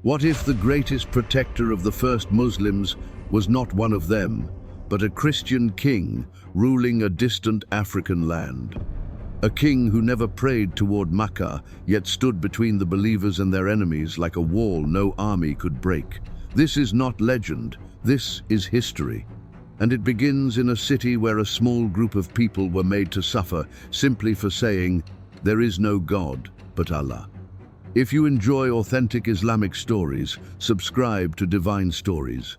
What if the greatest protector of the first Muslims was not one of them, but a Christian king ruling a distant African land? A king who never prayed toward Makkah, yet stood between the believers and their enemies like a wall no army could break. This is not legend, this is history. And it begins in a city where a small group of people were made to suffer simply for saying, "There is no God but Allah." If you enjoy authentic Islamic stories, subscribe to Divine Stories.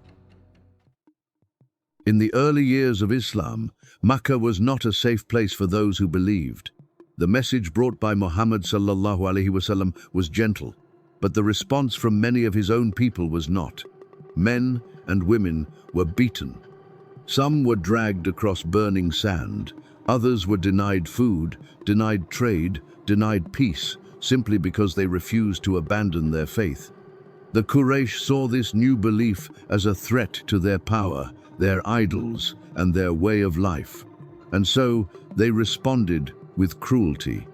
In the early years of Islam, Makkah was not a safe place for those who believed. The message brought by Muhammad ﷺ was gentle, but the response from many of his own people was not. Men and women were beaten. Some were dragged across burning sand, others were denied food, denied trade, denied peace, simply because they refused to abandon their faith. The Quraysh saw this new belief as a threat to their power, their idols, and their way of life. And so they responded with cruelty.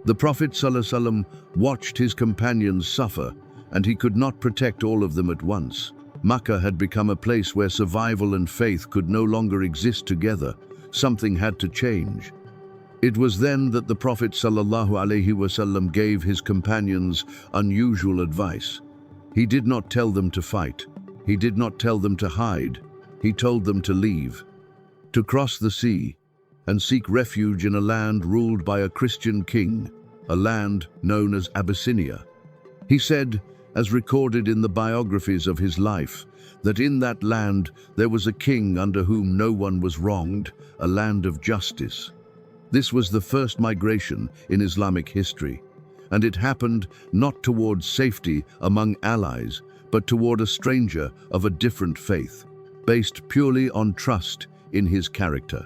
The Prophet ﷺ watched his companions suffer, and he could not protect all of them at once. Makkah had become a place where survival and faith could no longer exist together. Something had to change. It was then that the Prophet ﷺ gave his companions unusual advice. He did not tell them to fight. He did not tell them to hide. He told them to leave, to cross the sea, and seek refuge in a land ruled by a Christian king, a land known as Abyssinia. He said, as recorded in the biographies of his life, that in that land there was a king under whom no one was wronged, a land of justice. This was the first migration in Islamic history, and it happened not towards safety among allies, but toward a stranger of a different faith, based purely on trust in his character.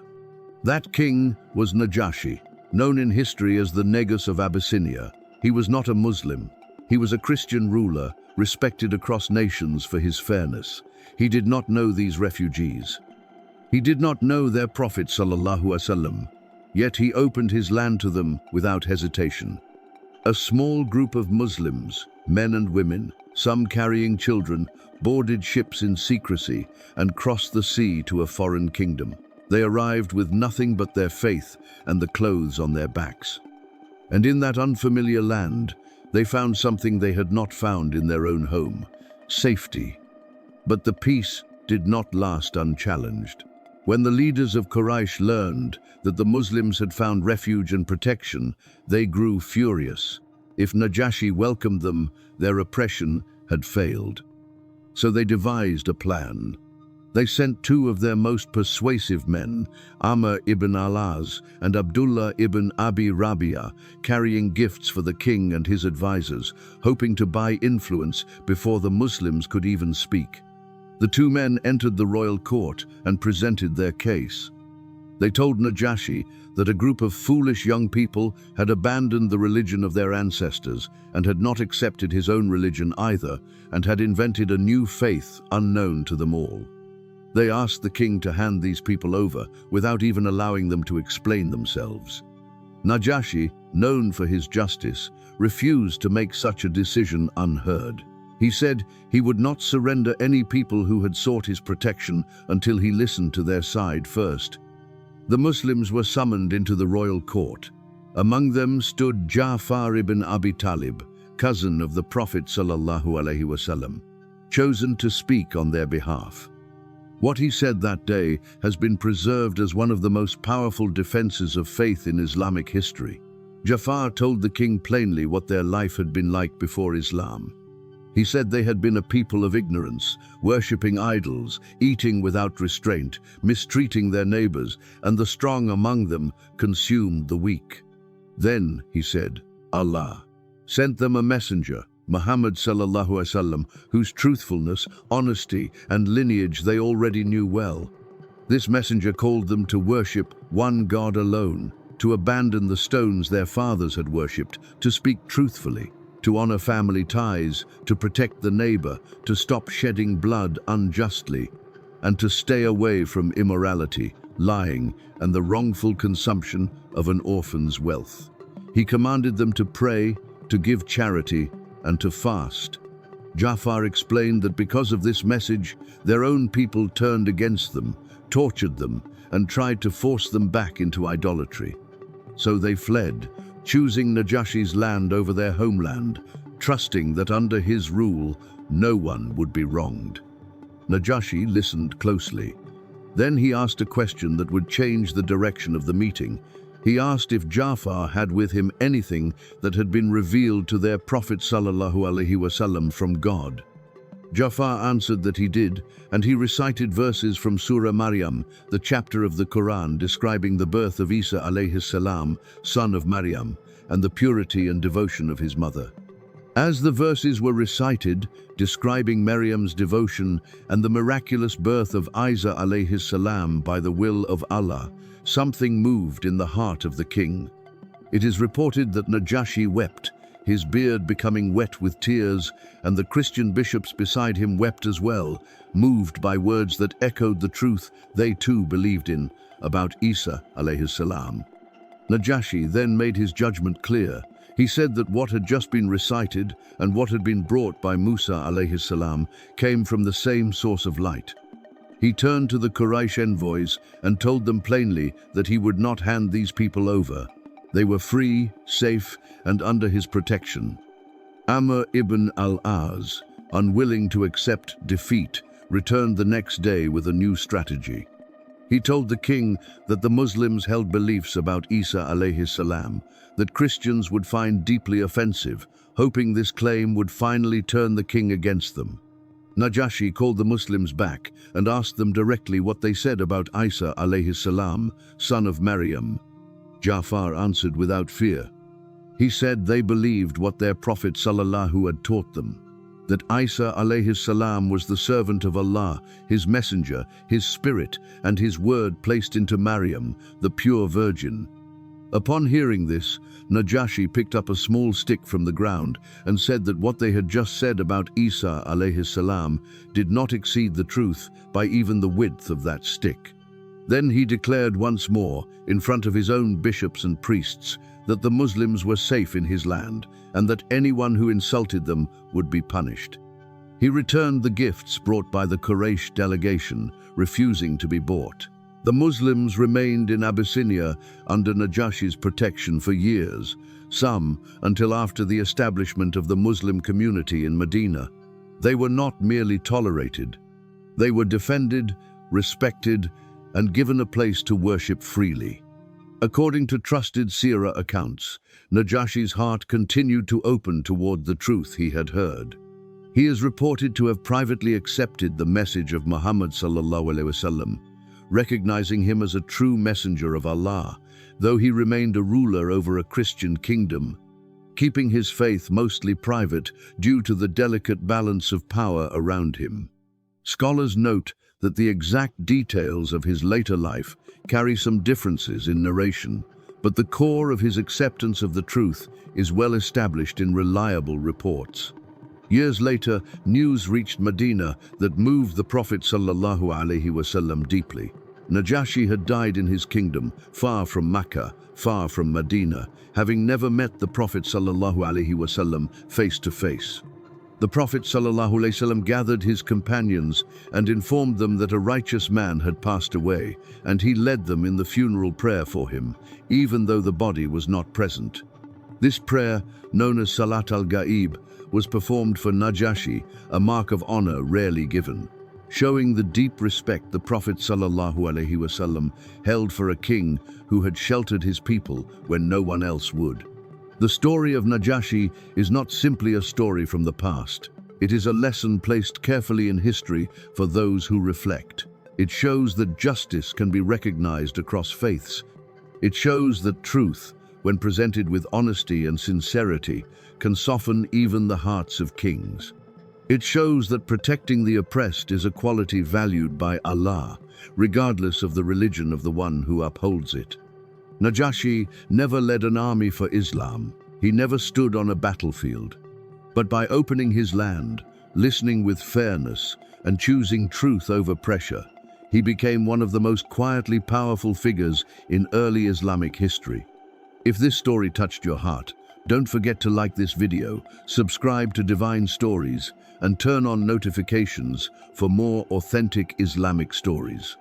That king was Najashi, known in history as the Negus of Abyssinia. He was not a Muslim. He was a Christian ruler, respected across nations for his fairness. He did not know these refugees. He did not know their Prophet ﷺ, yet he opened his land to them without hesitation. A small group of Muslims, men and women, some carrying children, boarded ships in secrecy and crossed the sea to a foreign kingdom. They arrived with nothing but their faith and the clothes on their backs. And in that unfamiliar land, they found something they had not found in their own home: safety. But the peace did not last unchallenged. When the leaders of Quraysh learned that the Muslims had found refuge and protection, they grew furious. If Najashi welcomed them, their oppression had failed. So they devised a plan. They sent two of their most persuasive men, Amr ibn al-As and Abdullah ibn Abi Rabia, carrying gifts for the king and his advisors, hoping to buy influence before the Muslims could even speak. The two men entered the royal court and presented their case. They told Najashi that a group of foolish young people had abandoned the religion of their ancestors and had not accepted his own religion either, and had invented a new faith unknown to them all. They asked the king to hand these people over without even allowing them to explain themselves. Najashi, known for his justice, refused to make such a decision unheard. He said he would not surrender any people who had sought his protection until he listened to their side first. The Muslims were summoned into the royal court. Among them stood Ja'far ibn Abi Talib, cousin of the Prophet ﷺ, chosen to speak on their behalf. What he said that day has been preserved as one of the most powerful defenses of faith in Islamic history. Ja'far told the king plainly what their life had been like before Islam. He said they had been a people of ignorance, worshipping idols, eating without restraint, mistreating their neighbors, and the strong among them consumed the weak. Then, he said, Allah sent them a messenger, Muhammad ﷺ, whose truthfulness, honesty, and lineage they already knew well. This messenger called them to worship one God alone, to abandon the stones their fathers had worshipped, to speak truthfully, to honor family ties, to protect the neighbor, to stop shedding blood unjustly, and to stay away from immorality, lying, and the wrongful consumption of an orphan's wealth. He commanded them to pray, to give charity, and to fast. Ja'far explained that because of this message, their own people turned against them, tortured them, and tried to force them back into idolatry. So they fled, choosing Najashi's land over their homeland, trusting that under his rule, no one would be wronged. Najashi listened closely. Then he asked a question that would change the direction of the meeting. He asked if Ja'far had with him anything that had been revealed to their Prophet ﷺ from God. Ja'far answered that he did, and he recited verses from Surah Maryam, the chapter of the Qur'an describing the birth of Isa alayhi son of Maryam, and the purity and devotion of his mother. As the verses were recited, describing Maryam's devotion and the miraculous birth of Isa alayhi by the will of Allah, something moved in the heart of the king. It is reported that Najashi wept, his beard becoming wet with tears, and the Christian bishops beside him wept as well, moved by words that echoed the truth they too believed in about Isa alayhi salam. Najashi then made his judgment clear. He said that what had just been recited and what had been brought by Musa alayhi salam came from the same source of light. He turned to the Quraysh envoys and told them plainly that he would not hand these people over. They were free, safe, and under his protection. Amr ibn al-As, unwilling to accept defeat, returned the next day with a new strategy. He told the king that the Muslims held beliefs about Isa alayhi salam that Christians would find deeply offensive, hoping this claim would finally turn the king against them. Najashi called the Muslims back and asked them directly what they said about Isa alayhi salam, son of Maryam. Ja'far answered without fear. He said they believed what their Prophet ﷺ had taught them, that Isa alayhi salam was the servant of Allah, his messenger, his spirit, and his word placed into Maryam, the pure virgin. Upon hearing this, Najashi picked up a small stick from the ground and said that what they had just said about Isa alayhi salam did not exceed the truth by even the width of that stick. Then he declared once more, in front of his own bishops and priests, that the Muslims were safe in his land and that anyone who insulted them would be punished. He returned the gifts brought by the Quraysh delegation, refusing to be bought. The Muslims remained in Abyssinia under Najashi's protection for years, some until after the establishment of the Muslim community in Medina. They were not merely tolerated. They were defended, respected, and given a place to worship freely. According to trusted seerah accounts, Najashi's heart continued to open toward the truth he had heard. He is reported to have privately accepted the message of Muhammad ﷺ, recognizing him as a true messenger of Allah, though he remained a ruler over a Christian kingdom, keeping his faith mostly private due to the delicate balance of power around him. Scholars note that the exact details of his later life carry some differences in narration, but the core of his acceptance of the truth is well established in reliable reports. Years later, news reached Medina that moved the Prophet ﷺ deeply. Najashi had died in his kingdom, far from Makkah, far from Medina, having never met the Prophet ﷺ face to face. The Prophet ﷺ gathered his companions and informed them that a righteous man had passed away, and he led them in the funeral prayer for him, even though the body was not present. This prayer, known as Salat al-Ghaib, was performed for Najashi, a mark of honor rarely given, showing the deep respect the Prophet ﷺ held for a king who had sheltered his people when no one else would. The story of Najashi is not simply a story from the past. It is a lesson placed carefully in history for those who reflect. It shows that justice can be recognized across faiths. It shows that truth, when presented with honesty and sincerity, can soften even the hearts of kings. It shows that protecting the oppressed is a quality valued by Allah, regardless of the religion of the one who upholds it. Najashi never led an army for Islam. He never stood on a battlefield. But by opening his land, listening with fairness, and choosing truth over pressure, he became one of the most quietly powerful figures in early Islamic history. If this story touched your heart, Don't forget to like this video, subscribe to Divine Stories, and turn on notifications for more authentic Islamic stories.